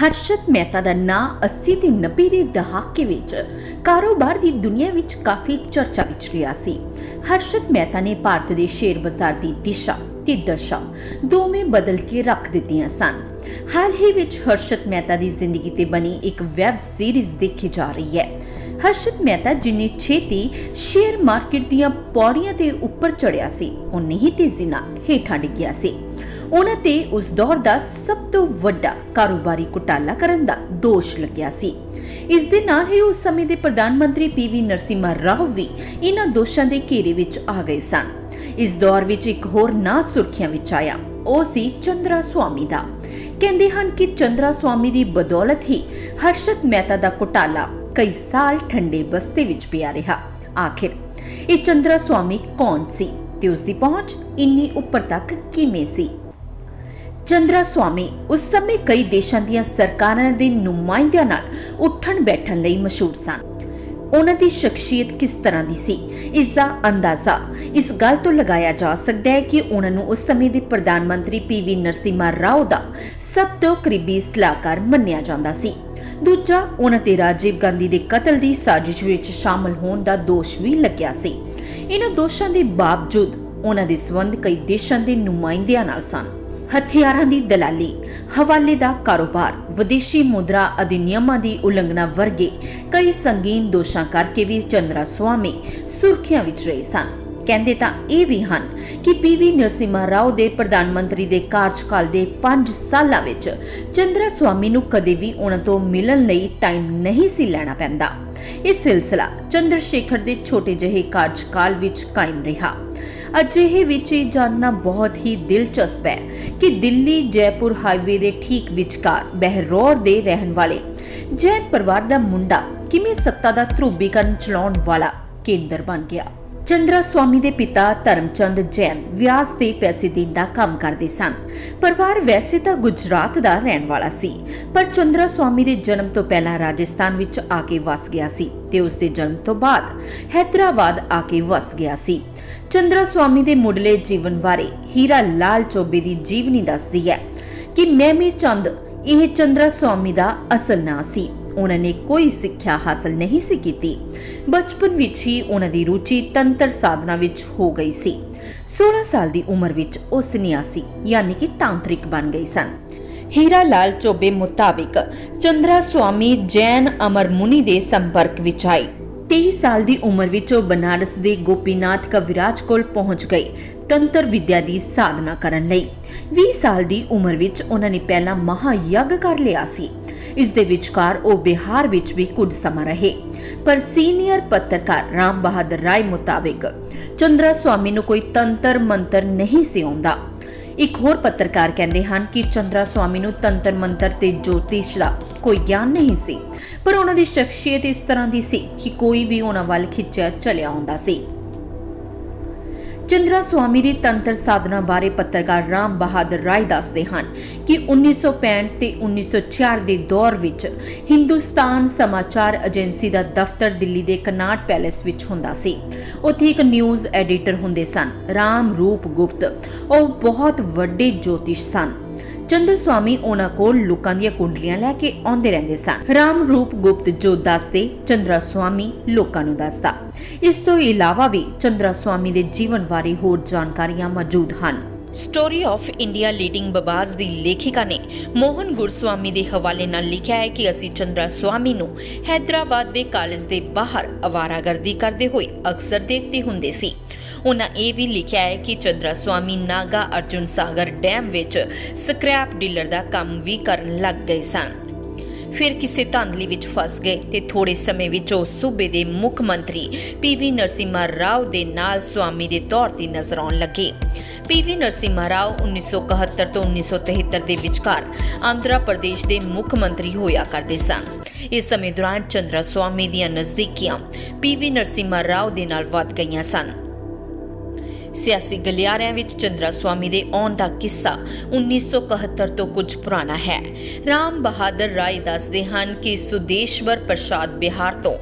ਹਰਸ਼ਤ ਮਹਿਤਾ ਦਾ ਨਾਂ 80 ਤੇ 90 ਦੇ ਦਹਾਕੇ ਵਿੱਚ ਕਾਰੋਬਾਰ ਦੀ ਦੁਨੀਆ ਵਿੱਚ ਕਾਫੀ ਚਰਚਾ ਵਿੱਚ ਰਿਹਾ ਸੀ। ਹਰਸ਼ਤ ਮਹਿਤਾ ਨੇ ਭਾਰਤ ਦੇ ਸ਼ੇਅਰ ਬਾਜ਼ਾਰ ਦੀ ਦਿਸ਼ਾ ਤੇ ਦਸ਼ਾ ਦੋਵੇਂ ਬਦਲ ਕੇ ਰੱਖ ਦਿੱਤੀਆਂ ਸਨ। ਹਾਲ ਹੀ ਵਿੱਚ ਹਰਸ਼ਤ ਮਹਿਤਾ ਦੀ ਜ਼ਿੰਦਗੀ ਤੇ ਬਣੀ ਇੱਕ ਵੈਬ ਸੀਰੀਜ਼ ਦੇਖੀ ਜਾ ਰਹੀ ਹੈ। ਹਰਸ਼ਤ ਮਹਿਤਾ ਜਿੰਨੀ ਛੇਤੀ ਸ਼ੇਅਰ ਮਾਰਕੀਟ ਦੀਆਂ ਪੌੜੀਆਂ ਤੇ ਉੱਪਰ ਚੜਿਆ ਸੀ, ਉਨੀ ਹੀ ਤੇਜ਼ੀ ਨਾਲ ਹੇਠਾਂ ਡਿੱਗਿਆ ਸੀ। ਉਹਨਾਂ ਤੇ ਉਸ ਦੌਰ ਦਾ ਸਭ ਤੋਂ ਵੱਡਾ ਕਾਰੋਬਾਰੀ ਘੁਟਾਲਾ ਕਰਨ ਦਾ ਦੋਸ਼ ਲੱਗਿਆ ਸੀ। ਇਸ ਦੇ ਨਾਲ ਹੀ ਉਸ ਸਮੇਂ ਦੇ ਪ੍ਰਧਾਨ ਮੰਤਰੀ ਪੀਵੀ ਨਰਸਿਮਹਾ ਰਾਓ ਵੀ ਇਹਨਾਂ ਦੋਸ਼ਾਂ ਦੇ ਘੇਰੇ ਵਿੱਚ ਆ ਗਏ ਸਨ। ਇਸ ਦੌਰ ਵਿੱਚ ਇੱਕ ਹੋਰ ਨਾਂ ਸੁਰਖੀਆਂ ਵਿੱਚ ਆਇਆ, ਉਹ ਸੀ ਚੰਦਰਾ ਸਵਾਮੀ ਦਾ। ਕਹਿੰਦੇ ਹਨ ਕਿ ਚੰਦਰਾ ਸਵਾਮੀ ਦੀ ਬਦੌਲਤ ਹੀ ਹਰਸ਼ਤ ਮਹਿਤਾ ਦਾ ਘੁਟਾਲਾ ਕਈ ਸਾਲ ਠੰਡੇ ਬਸਤੇ ਵਿੱਚ ਪਿਆ ਰਿਹਾ। ਆਖਿਰ ਇਹ ਚੰਦਰਾ ਸਵਾਮੀ ਕੌਣ ਸੀ ਤੇ ਉਸ ਦੀ ਪਹੁੰਚ ਇੰਨੀ ਉੱਪਰ ਤੱਕ ਕਿਵੇਂ ਸੀ? ਚੰਦਰਾ ਸਵਾਮੀ ਉਸ ਸਮੇਂ ਕਈ ਦੇਸ਼ਾਂ ਦੀਆਂ ਸਰਕਾਰਾਂ ਦੇ ਨੁਮਾਇੰਦਿਆਂ ਨਾਲ ਉੱਠਣ ਬੈਠਣ ਲਈ ਮਸ਼ਹੂਰ ਸਨ। ਉਹਨਾਂ ਦੀ ਸ਼ਖਸੀਅਤ ਕਿਸ ਤਰ੍ਹਾਂ ਦੀ ਸੀ, ਇਸ ਦਾ ਅੰਦਾਜ਼ਾ ਇਸ ਗੱਲ ਤੋਂ ਲਗਾਇਆ ਜਾ ਸਕਦਾ ਹੈ ਕਿ ਉਹਨਾਂ ਨੂੰ ਉਸ ਸਮੇਂ ਦੇ ਪ੍ਰਧਾਨ ਮੰਤਰੀ ਪੀਵੀ ਨਰਸਿਮਹਾ ਰਾਓ ਦਾ ਸਭ ਤੋਂ ਕਰੀਬੀ ਸਲਾਹਕਾਰ ਮੰਨਿਆ ਜਾਂਦਾ ਸੀ। ਦੂਜਾ, ਉਹਨਾਂ ਤੇ ਰਾਜੀਵ ਗਾਂਧੀ ਦੇ ਕਤਲ ਦੀ ਸਾਜ਼ਿਸ਼ ਵਿੱਚ ਸ਼ਾਮਲ ਹੋਣ ਦਾ ਦੋਸ਼ ਵੀ ਲੱਗਿਆ ਸੀ। ਇਹਨਾਂ ਦੋਸ਼ਾਂ ਦੇ ਬਾਵਜੂਦ ਉਹਨਾਂ ਦੇ ਸੰਬੰਧ ਕਈ ਦੇਸ਼ਾਂ ਦੇ ਨੁਮਾਇੰਦਿਆਂ ਨਾਲ ਸਨ। ਹਥਿਆਰਾਂ ਦੀ ਦਲਾਲੀ, ਹਵਾਲੇ ਦਾ ਕਾਰੋਬਾਰ, ਵਿਦੇਸ਼ੀ ਮੁਦਰਾ ਅਧਿਨਿਯਮਾਂ ਦੀ ਉਲੰਘਣਾ ਵਰਗੇ ਕਈ ਸੰਗੀਨ ਦੋਸ਼ਾਂ ਕਰਕੇ ਵੀ ਚੰਦਰਾ ਸਵਾਮੀ ਸੁਰਖੀਆਂ ਵਿੱਚ ਰਹੇ ਸਨ। ਕਹਿੰਦੇ ਤਾਂ ਇਹ ਵੀ ਹਨ ਕਿ ਪੀਵੀ ਨਰਸਿਮਹਾ ਰਾਓ ਦੇ ਪ੍ਰਧਾਨ ਮੰਤਰੀ ਦੇ ਕਾਰਜਕਾਲ ਦੇ 5 ਸਾਲਾਂ ਵਿੱਚ ਚੰਦਰਾ ਸਵਾਮੀ ਨੂੰ ਕਦੇ ਵੀ ਉਹਨਾਂ ਤੋਂ ਮਿਲਣ ਲਈ ਟਾਈਮ ਨਹੀਂ ਸੀ ਲੈਣਾ ਪੈਂਦਾ। ਇਹ ਸਿਲਸਿਲਾ ਚੰਦਰ ਸ਼ੇਖਰ ਦੇ ਛੋਟੇ ਜਿਹੇ ਕਾਰਜਕਾਲ ਵਿੱਚ ਕਾਇਮ ਰਿਹਾ। ਅਜਿਹੇ ਵਿੱਚ ਇਹ ਜਾਣਨਾ ਬਹੁਤ ਹੀ ਦਿਲਚਸਪ ਹੈ ਕਿ ਦਿੱਲੀ ਜੈਪੁਰ ਹਾਈਵੇ ਦੇ ਠੀਕ ਵਿਚਕਾਰ ਬਹਿਰੌਰ ਦੇ ਰਹਿਣ ਵਾਲੇ ਜੈਨ ਪਰਿਵਾਰ ਦਾ ਮੁੰਡਾ ਕਿਵੇਂ ਸੱਤਾ ਦਾ ਧਰੂਵੀਕਰਨ ਚਲਾਉਣ ਵਾਲਾ ਕੇਂਦਰ ਬਣ ਗਿਆ। ਚੰਦਰਾ ਸਵਾਮੀ ਦੇ ਪਿਤਾ ਧਰਮਚੰਦ ਜੈਨ ਵਿਆਜ ਤੇ ਪੈਸੇ ਦੇਣ ਦਾ ਕੰਮ ਕਰਦੇ ਸਨ। ਪਰਿਵਾਰ ਵੈਸੇ ਤਾਂ ਗੁਜਰਾਤ ਦਾ ਰਹਿਣ ਵਾਲਾ ਸੀ, ਪਰ ਚੰਦਰਾ ਸਵਾਮੀ ਦੇ ਜਨਮ ਤੋਂ ਪਹਿਲਾਂ ਰਾਜਸਥਾਨ ਵਿੱਚ ਆ ਕੇ ਵਸ ਗਿਆ ਸੀ ਤੇ ਉਸ ਦੇ ਜਨਮ ਤੋਂ ਬਾਅਦ ਹੈਦਰਾਬਾਦ ਆ ਕੇ ਵਸ ਗਿਆ ਸੀ। ਚੰਦਰਾ ਸਵਾਮੀ ਦੇ ਮੁੱਢਲੇ ਜੀਵਨ ਬਾਰੇ ਹੀਰਾ ਲਾਲ ਚੋਬੇ ਦੀ ਜੀਵਨੀ ਦੱਸਦੀ ਹੈ ਕਿ ਮੈਮੀ ਚੰਦ ਇਹ ਚੰਦਰਾ ਸਵਾਮੀ ਦਾ ਅਸਲ ਨਾਂ ਸੀ। ਉਹਨਾਂ ਨੇ ਕੋਈ ਸਿੱਖਿਆ ਹਾਸਲ ਨਹੀਂ ਸੀ ਕੀਤੀ। ਬਚਪਨ ਵਿੱਚ ਹੀ ਉਹਨਾਂ ਦੀ ਰੁਚੀ ਤੰਤਰ ਸਾਧਨਾ ਵਿੱਚ ਹੋ ਗਈ ਸੀ। 16 ਸਾਲ ਦੀ ਉਮਰ ਵਿੱਚ ਉਹ ਸੰਨਿਆਸੀ ਯਾਨੀ ਕਿ ਤਾਂਤਰਿਕ ਬਣ ਗਏ ਸਨ। ਹੀਰਾ ਲਾਲ ਚੋਬੇ ਮੁਤਾਬਿਕ ਚੰਦਰਾ ਸਵਾਮੀ ਜੈਨ ਅਮਰ ਮੁਨੀ ਦੇ ਸੰਪਰਕ ਵਿੱਚ ਆਏ। 23 ਸਾਲ ਦੀ ਉਮਰ ਵਿੱਚ ਉਹ ਬਨਾਰਸ ਦੇ ਗੋਪੀਨਾਥ ਕਵਿਰਾਜ ਕੋਲ ਪਹੁੰਚ ਗਏ ਤੰਤਰ ਵਿਦਿਆ ਦੀ ਸਾਧਨਾ ਕਰਨ ਲਈ। 20 ਸਾਲ ਦੀ ਉਮਰ ਵਿੱਚ ਉਹਨਾਂ ਨੇ ਪਹਿਲਾ ਮਹਾਯੱਗ ਕਰ ਲਿਆ ਸੀ। ਇਸ ਦੇ ਵਿਚਕਾਰ ਉਹ ਬਿਹਾਰ ਵਿੱਚ ਵੀ ਕੁਝ ਸਮਾਂ ਰਹੇ, ਪਰ ਸੀਨੀਅਰ ਪੱਤਰਕਾਰ ਰਾਮ ਬਹਾਦਰ ਰਾਏ ਮੁਤਾਬਿਕ ਚੰਦਰਾ ਸਵਾਮੀ ਨੂੰ ਕੋਈ ਤੰਤਰ ਮੰਤਰ ਨਹੀਂ ਸੀ ਆਉਂਦਾ। ਇੱਕ ਹੋਰ ਪੱਤਰਕਾਰ ਕਹਿੰਦੇ ਹਨ ਕਿ ਚੰਦਰਾ ਸਵਾਮੀ ਨੂੰ ਤੰਤਰ ਮੰਤਰ ਤੇ ਜੋਤਿਸ਼ ਦਾ ਕੋਈ ਗਿਆਨ ਨਹੀਂ ਸੀ, ਪਰ ਉਹਨਾਂ ਦੀ ਸ਼ਖਸੀਅਤ ਇਸ ਤਰ੍ਹਾਂ ਦੀ ਸੀ ਕਿ ਕੋਈ ਵੀ ਉਹਨਾਂ ਵੱਲ ਖਿੱਚਿਆ ਚਲਿਆ ਆਉਂਦਾ ਸੀ। ਚੰਦਰਾ ਸਵਾਮੀ ਦੀ ਤੰਤਰ ਸਾਧਨਾ ਬਾਰੇ ਪੱਤਰਕਾਰ ਰਾਮ ਬਹਾਦਰ ਰਾਏ ਦੱਸਦੇ ਹਨ ਕਿ 1965 ਤੇ 1966 ਦੇ ਦੌਰ ਵਿੱਚ ਹਿੰਦੁਸਤਾਨ ਸਮਾਚਾਰ ਏਜੰਸੀ ਦਾ ਦਫ਼ਤਰ ਦਿੱਲੀ ਦੇ ਕਨਾਟ ਪੈਲੇਸ ਵਿੱਚ ਹੁੰਦਾ ਸੀ। ਉੱਥੇ ਇੱਕ ਨਿਊਜ਼ ਐਡੀਟਰ ਹੁੰਦੇ ਸਨ, ਰਾਮ ਰੂਪ ਗੁਪਤ। ਉਹ ਬਹੁਤ ਵੱਡੇ ਜੋਤਿਸ਼ ਸਨ। ਚੰਦਰ ਸਵਾਮੀ ਉਹਨਾਂ ਕੋਲ ਲੋਕਾਂ ਦੀਆਂ ਕੁੰਡਲੀਆਂ ਲੈ ਕੇ ਆਉਂਦੇ ਰਹਿੰਦੇ ਸਨ। ਰਾਮ ਰੂਪ ਗੁਪਤ ਜੋ ਦੱਸਦੇ, ਚੰਦਰਾ ਸਵਾਮੀ ਲੋਕਾਂ ਨੂੰ ਦੱਸਦਾ। ਇਸ ਤੋਂ ਇਲਾਵਾ ਵੀ ਚੰਦਰਾ ਸਵਾਮੀ ਦੇ ਜੀਵਨ ਬਾਰੇ ਹੋਰ ਜਾਣਕਾਰੀਆਂ ਮੌਜੂਦ ਹਨ। ਸਟੋਰੀ ਆਫ ਇੰਡੀਆ ਲੀਡਿੰਗ ਬਬਾਜ਼ ਦੀ ਲੇਖਿਕਾ ਨੇ ਮੋਹਨ ਗੁਰਸਵਾਮੀ ਦੇ ਹਵਾਲੇ ਨਾਲ ਲਿਖਿਆ ਹੈ ਕਿ ਅਸੀਂ ਚੰਦਰਾ ਸਵਾਮੀ ਨੂੰ ਹੈਦਰਾਬਾਦ ਦੇ ਕਾਲਜ ਦੇ ਬਾਹਰ ਅਵਾਰਾਗਰਦੀ ਕਰਦੇ ਹੋਏ ਅਕਸਰ ਦੇਖਦੇ ਹੁੰਦੇ ਸੀ। ਉਹਨਾਂ ਇਹ ਵੀ ਲਿਖਿਆ ਹੈ ਕਿ ਚੰਦਰਾ ਸਵਾਮੀ ਨਾਗਾ ਅਰਜੁਨ ਸਾਗਰ ਡੈਮ ਵਿੱਚ ਸਕ੍ਰੈਪ ਡੀਲਰ ਦਾ ਕੰਮ ਵੀ ਕਰਨ ਲੱਗ ਗਏ ਸਨ। ਫਿਰ ਕਿਸੇ ਧਾਂਦਲੀ ਵਿੱਚ ਫਸ ਗਏ ਤੇ ਥੋੜੇ ਸਮੇਂ ਵਿੱਚ ਉਹ ਸੂਬੇ ਦੇ ਮੁੱਖ ਮੰਤਰੀ ਪੀਵੀ ਨਰਸਿਮਹਾ ਰਾਓ ਦੇ ਨਾਲ ਸਵਾਮੀ ਦੇ ਤੌਰ ਤੇ ਨਜ਼ਰ ਆਉਣ ਲੱਗੇ। ਪੀਵੀ ਨਰਸਿਮਹਾ ਰਾਓ 1971 ਤੋਂ 1973 ਦੇ ਵਿਚਕਾਰ ਆਂਧਰਾ ਪ੍ਰਦੇਸ਼ ਦੇ ਮੁੱਖ ਮੰਤਰੀ ਹੋਇਆ ਕਰਦੇ ਸਨ। ਇਸ ਸਮੇਂ ਦੌਰਾਨ ਚੰਦਰਾ ਸਵਾਮੀ ਦੀਆਂ ਨਜ਼ਦੀਕੀਆਂ ਪੀਵੀ ਨਰਸਿਮਹਾ ਰਾਓ ਦੇ ਨਾਲ ਵੱਧ ਗਈਆਂ ਸਨ। ਸਿਆਸੀ ਗਲਿਆਰਿਆਂ ਵਿੱਚ ਚੰਦਰਾ ਸਵਾਮੀ ਦੇ ਆਉਣ ਦਾ ਕਿੱਸਾ 1971 ਤੋਂ ਕੁਝ ਪੁਰਾਣਾ ਹੈ। ਰਾਮ ਬਹਾਦਰ ਰਾਏ ਦੱਸਦੇ ਹਨ ਕਿ ਸੁਦੇਸ਼ਵਰ ਪ੍ਰਸਾਦ ਬਿਹਾਰ ਤੋਂ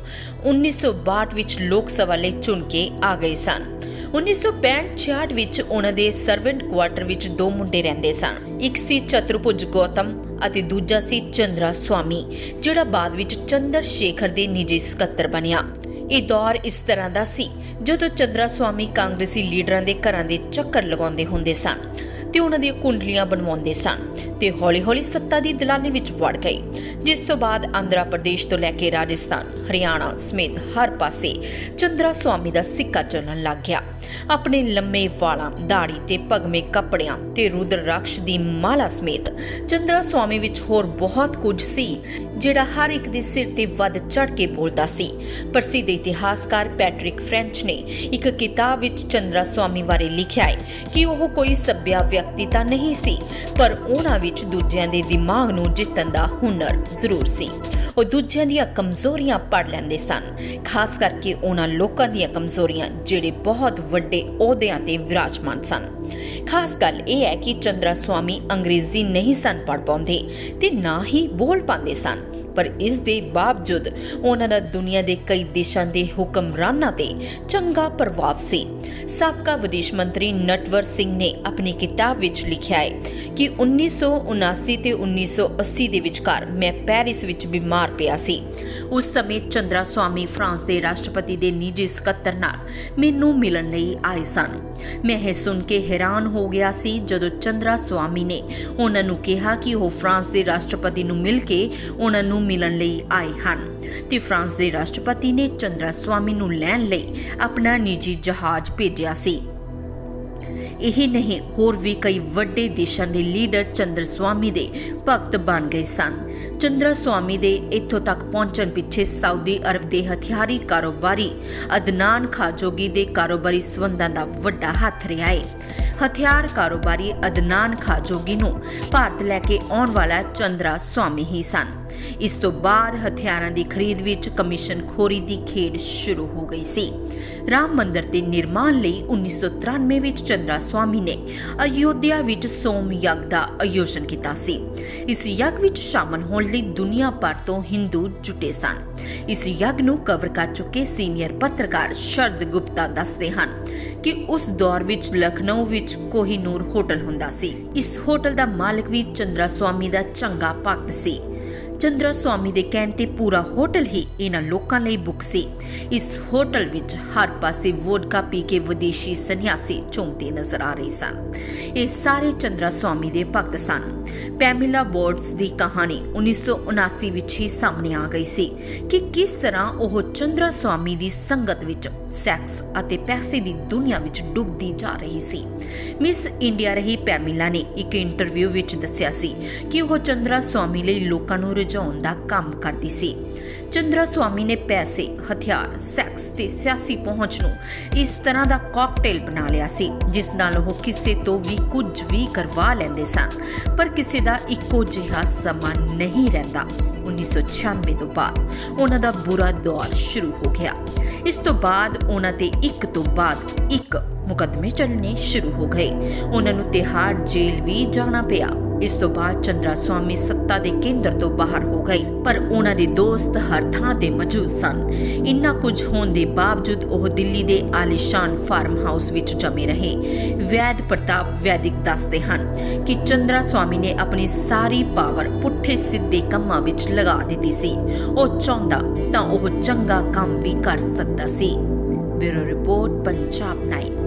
1962 ਵਿੱਚ ਲੋਕ ਸਭਾ ਲਈ ਚੁਣ ਕੇ ਆ ਗਏ ਸਨ। 1965-66 ਵਿੱਚ ਉਹਨਾਂ ਦੇ ਸਰਵੈਂਟ ਕੁਆਟਰ ਵਿੱਚ 2 ਮੁੰਡੇ ਰਹਿੰਦੇ ਸਨ। ਇੱਕ ਸੀ ਚਤੁਰਭੁਜ ਗੌਤਮ ਅਤੇ ਦੂਜਾ ਸੀ ਚੰਦਰਾ ਸਵਾਮੀ, ਜਿਹੜਾ ਬਾਅਦ ਵਿੱਚ ਚੰਦਰ ਸ਼ੇਖਰ ਦੇ ਨਿੱਜੀ ਸਕੱਤਰ ਬਣਿਆ। ਇਹ ਦੌਰ ਇਸ ਤਰ੍ਹਾਂ ਦਾ ਸੀ ਜਦੋਂ ਚੰਦਰਾ ਸਵਾਮੀ ਕਾਂਗਰਸੀ ਲੀਡਰਾਂ ਦੇ ਘਰਾਂ ਦੇ ਚੱਕਰ ਲਗਾਉਂਦੇ ਹੁੰਦੇ ਸਨ ਤੇ ਉਹਨਾਂ ਦੀਆਂ ਕੁੰਡਲੀਆਂ ਬਣਵਾਉਂਦੇ ਸਨ ਤੇ ਹੌਲੀ-ਹੌਲੀ ਸੱਤਾ ਦੀ ਦਲਾਲੀ ਵਿੱਚ ਵੜ ਗਏ, ਜਿਸ ਤੋਂ ਬਾਅਦ ਆਂਧਰਾ ਪ੍ਰਦੇਸ਼ ਤੋਂ ਲੈ ਕੇ ਰਾਜਸਥਾਨ, ਹਰਿਆਣਾ ਸਮੇਤ ਹਰ ਪਾਸੇ ਚੰਦਰਾ ਸਵਾਮੀ ਦਾ ਸਿੱਕਾ ਚੱਲਣ ਲੱਗ ਗਿਆ। ਆਪਣੇ ਲੰਮੇ ਵਾਲਾਂ, ਦਾੜੀ ਤੇ ਭਗਵੇਂ ਕੱਪੜਿਆਂ ਤੇ ਰੁਦਰਾਕਸ਼ ਦੀ ਮਾਲਾ ਸਮੇਤ ਚੰਦਰਾ ਸਵਾਮੀ ਵਿੱਚ ਹੋਰ ਬਹੁਤ ਕੁਝ ਸੀ ਜਿਹੜਾ ਹਰ ਇੱਕ ਦੇ ਸਿਰ ਤੇ ਵੱਧ ਚੜ ਕੇ ਬੋਲਦਾ ਸੀ। ਪ੍ਰਸਿੱਧ ਇਤਿਹਾਸਕਾਰ ਪੈਟਰਿਕ ਫ੍ਰੈਂਚ ਨੇ ਇੱਕ ਕਿਤਾਬ ਵਿੱਚ ਚੰਦਰਾ ਸਵਾਮੀ ਬਾਰੇ ਲਿਖਿਆ ਹੈ ਕਿ ਉਹ ਕੋਈ ਸੱਭਿਆ ਵਿਅਕਤੀ ਤਾਂ ਨਹੀਂ ਸੀ, ਪਰ ਉਹਨਾਂ ਵਿੱਚ ਦੂਜਿਆਂ ਦੇ ਦਿਮਾਗ ਨੂੰ ਜਿੱਤਣ ਦਾ ਹੁਨਰ ਜ਼ਰੂਰ ਸੀ। ਉਹ ਦੂਜਿਆਂ ਦੀਆਂ ਕਮਜ਼ੋਰੀਆਂ ਪੜ੍ਹ ਲੈਂਦੇ ਸਨ, ਖਾਸ ਕਰਕੇ ਉਹਨਾਂ ਲੋਕਾਂ ਦੀਆਂ ਕਮਜ਼ੋਰੀਆਂ ਜਿਹੜੇ ਬਹੁਤ ਵੱਡੇ ਅਹੁਦਿਆਂ ਤੇ ਵਿਰਾਜਮਾਨ ਸਨ। ਖਾਸ ਗੱਲ ਇਹ ਹੈ ਕਿ ਚੰਦਰਾ ਸਵਾਮੀ ਅੰਗਰੇਜ਼ੀ ਨਹੀਂ ਸਨ ਪੜ੍ਹ ਪਾਉਂਦੇ ਤੇ ਨਾ ਹੀ ਬੋਲ ਪਾਉਂਦੇ ਸਨ, ਪਰ ਇਸ ਦੇ ਬਾਵਜੂਦ ਉਹਨਾਂ ਦਾ ਦੁਨੀਆ ਦੇ ਕਈ ਦੇਸ਼ਾਂ ਦੇ ਹੁਕਮਰਾਨਾਂ ਤੇ ਚੰਗਾ ਪ੍ਰਭਾਵ ਸੀ। ਸਾਬਕਾ ਵਿਦੇਸ਼ ਮੰਤਰੀ ਨਟਵਰ ਸਿੰਘ ਨੇ ਆਪਣੀ ਕਿਤਾਬ ਵਿੱਚ ਲਿਖਿਆ ਹੈ ਕਿ 1979 ਤੇ 1980 ਦੇ ਵਿਚਕਾਰ ਮੈਂ ਪੈਰਿਸ ਵਿੱਚ ਬਿਮਾਰ ਪਿਆ ਸੀ। ਉਸ ਸਮੇਂ ਚੰਦਰਾ ਸਵਾਮੀ ਫਰਾਂਸ ਦੇ ਰਾਸ਼ਟਰਪਤੀ ਦੇ ਨਿੱਜੀ ਸਕੱਤਰ ਨਾਲ ਮੈਨੂੰ ਮਿਲਣ ਲਈ ਆਏ ਸਨ। ਮੈਂ ਇਹ ਸੁਣ ਕੇ ਹੈਰਾਨ ਹੋ ਗਿਆ ਸੀ ਜਦੋਂ ਚੰਦਰਾ ਸਵਾਮੀ ਨੇ ਉਹਨਾਂ ਨੂੰ ਕਿਹਾ ਕਿ ਉਹ ਫਰਾਂਸ ਦੇ ਰਾਸ਼ਟਰਪਤੀ ਨੂੰ ਮਿਲ ਕੇ ਉਹਨਾਂ ਨੂੰ ਮਿਲਣ ਲਈ ਆਏ ਹਨ ਤੇ ਫਰਾਂਸ ਦੇ ਰਾਸ਼ਟਰਪਤੀ ਨੇ ਚੰਦਰਾ ਸਵਾਮੀ ਨੂੰ ਲੈਣ ਲਈ ਆਪਣਾ ਨਿੱਜੀ ਜਹਾਜ਼ ਭੇਜਿਆ ਸੀ। ਇਹੀ ਨਹੀਂ, ਹੋਰ ਵੀ ਕਈ ਵੱਡੇ ਦੇਸ਼ਾਂ ਦੇ ਲੀਡਰ ਚੰਦਰ ਸਵਾਮੀ ਦੇ ਭਗਤ ਬਣ ਗਏ ਸਨ। ਚੰਦਰਾ ਸਵਾਮੀ ਦੇ ਇੱਥੋਂ ਤੱਕ ਪਹੁੰਚਣ ਪਿੱਛੇ ਸਾਊਦੀ ਅਰਬ ਦੇ ਹਥਿਆਰੀ ਕਾਰੋਬਾਰੀ ਅਦਨਾਨ ਖਾਜੋਗੀ ਦੇ ਕਾਰੋਬਾਰੀ ਸਬੰਧਾਂ ਦਾ ਵੱਡਾ ਹੱਥ ਰਿਹਾ ਹੈ। ਹਥਿਆਰ ਕਾਰੋਬਾਰੀ ਅਦਨਾਨ ਖਾਜੋਗੀ ਨੂੰ ਭਾਰਤ ਲੈ ਕੇ ਆਉਣ ਵਾਲਾ ਚੰਦਰਾ ਸਵਾਮੀ ਹੀ ਸਨ। ਇਸ ਤੋਂ ਬਾਅਦ ਹਥਿਆਰਾਂ ਦੀ ਖਰੀਦ ਵਿੱਚ ਕਮਿਸ਼ਨ ਖੋਰੀ ਦੀ ਖੇਡ ਸ਼ੁਰੂ ਹੋ ਗਈ ਸੀ। ਰਾਮ ਮੰਦਿਰ ਦੇ ਨਿਰਮਾਣ ਲਈ 1993 ਵਿੱਚ ਚੰਦਰਾ ਸਵਾਮੀ ਨੇ ਅਯੋਧਿਆ ਵਿੱਚ ਸੋਮ ਯੱਗ ਦਾ ਆਯੋਜਨ ਕੀਤਾ ਸੀ। ਇਸ ਯੱਗ ਵਿੱਚ ਸ਼ਾਮਲ ਹੋਣ ਲਈ ਦੁਨੀਆ ਭਰ ਤੋਂ ਹਿੰਦੂ ਜੁਟੇ ਸਨ। ਇਸ ਯੱਗ ਨੂੰ ਕਵਰ ਕਰ ਚੁੱਕੇ ਸੀਨੀਅਰ ਪੱਤਰਕਾਰ ਸ਼ਰਦ ਗੁਪਤਾ ਦੱਸਦੇ ਹਨ ਕਿ ਉਸ ਦੌਰ ਵਿੱਚ ਲਖਨਊ ਵਿੱਚ ਕੋਹੀਨੂਰ ਹੋਟਲ ਹੁੰਦਾ ਸੀ। ਇਸ ਹੋਟਲ ਦਾ ਮਾਲਕ ਵੀ ਚੰਦਰਾ ਸਵਾਮੀ ਦਾ ਚੰਗਾ ਭਗਤ ਸੀ। ਚੰਦਰਾ ਸਵਾਮੀ ਦੇ ਕਹਿਣ ਤੇ ਪੂਰਾ ਹੋਟਲ ਹੀ ਇਹਨਾਂ ਲੋਕਾਂ ਲਈ ਬੁੱਕ ਸੀ। ਇਸ ਹੋਟਲ ਵਿੱਚ ਹਰ ਪਾਸੇ ਵੋਡਕਾ ਪੀ ਕੇ ਵਿਦੇਸ਼ੀ ਸੰਨਿਆਸੀ ਝੂਮਦੇ ਨਜ਼ਰ ਆ ਰਹੇ ਸਨ। ਇਹ ਸਾਰੇ ਚੰਦਰਾ ਸਵਾਮੀ ਦੇ ਭਗਤ ਸਨ। ਪੈਮਿਲਾ ਬੋਰਡਸ ਦੀ ਕਹਾਣੀ 1979 ਵਿੱਚ ਹੀ ਸਾਹਮਣੇ ਆ ਗਈ ਸੀ ਕਿ ਕਿਸ ਤਰ੍ਹਾਂ ਉਹ ਚੰਦਰਾ ਸਵਾਮੀ ਦੀ ਸੰਗਤ ਵਿੱਚ ਸੈਕਸ ਅਤੇ ਪੈਸੇ ਦੀ ਦੁਨੀਆ ਵਿੱਚ ਡੁੱਬਦੀ ਜਾ ਰਹੀ ਸੀ। ਮਿਸ ਇੰਡੀਆ ਰਹੀ ਪੈਮਿਲਾ ਨੇ ਇੱਕ ਇੰਟਰਵਿਊ ਵਿੱਚ ਦੱਸਿਆ ਸੀ ਕਿ ਉਹ ਚੰਦਰਾ ਸਵਾਮੀ ਲਈ ਲੋਕਾਂ ਨੂੰ ਰਜਾਉਣ ਦਾ ਕੰਮ ਕਰਦੀ ਸੀ। ਚੰਦਰਾ ਸਵਾਮੀ ਨੇ ਪੈਸੇ, ਹਥਿਆਰ, ਸੈਕਸ ਤੇ ਸਿਆਸੀ ਪਹੁੰਚ ਨੂੰ ਇਸ ਤਰ੍ਹਾਂ ਦਾ ਕਾਕਟੇਲ ਬਣਾ ਲਿਆ ਸੀ ਜਿਸ ਨਾਲ ਉਹ ਕਿਸੇ ਤੋਂ ਵੀ ਕੁਝ ਵੀ ਕਰਵਾ ਲੈਂਦੇ ਸਨ, ਪਰ ਕਿਸੇ ਦਾ ਇੱਕੋ ਜਿਹਾ ਸਮਾਂ ਨਹੀਂ ਰਹਿੰਦਾ। 1996 ਤੋਂ ਬਾਅਦ ਉਹਨਾਂ ਦਾ ਬੁਰਾ ਦੌਰ ਸ਼ੁਰੂ ਹੋ ਗਿਆ। ਇਸ ਤੋਂ ਬਾਅਦ ਉਹਨਾਂ ਤੇ ਇੱਕ ਤੋਂ ਬਾਅਦ ਇੱਕ ਮੁਕੱਦਮੇ ਚੱਲਣੇ ਸ਼ੁਰੂ ਹੋ ਗਏ। ਉਹਨਾਂ ਨੂੰ ਤਿਹਾੜ ਜੇਲ੍ਹ ਵੀ ਜਾਣਾ ਪਿਆ। ਇਸ ਤੋਂ ਬਾਅਦ ਚੰਦਰਾ ਸਵਾਮੀ ਸੱਤਾ ਦੇ ਕੇਂਦਰ ਤੋਂ ਬਾਹਰ ਹੋ ਗਏ, ਪਰ ਉਹਨਾਂ ਦੇ ਦੋਸਤ ਹਰ ਥਾਂ ਤੇ ਮੌਜੂਦ ਸਨ। ਇੰਨਾ ਕੁਝ ਹੋਣ ਦੇ ਬਾਵਜੂਦ ਉਹ ਦਿੱਲੀ ਦੇ ਆਲੀਸ਼ਾਨ ਫਾਰਮ ਹਾਊਸ ਵਿੱਚ ਜਮੇ ਰਹੇ। ਵੈਦ ਪ੍ਰਤਾਪ ਵੈਦਿਕ ਦੱਸਦੇ ਹਨ ਕਿ ਚੰਦਰਾ ਸਵਾਮੀ ਨੇ ਆਪਣੀ ਸਾਰੀ ਪਾਵਰ ਪੁੱਠੇ ਸਿੱਧੇ ਕੰਮਾਂ ਵਿੱਚ ਲਗਾ ਦਿੱਤੀ ਸੀ। ਉਹ ਚਾਹੁੰਦਾ ਤਾਂ ਉਹ ਚੰਗਾ ਕੰਮ ਵੀ ਕਰ ਸਕਦਾ ਸੀ। Bureau report, Punjab 9।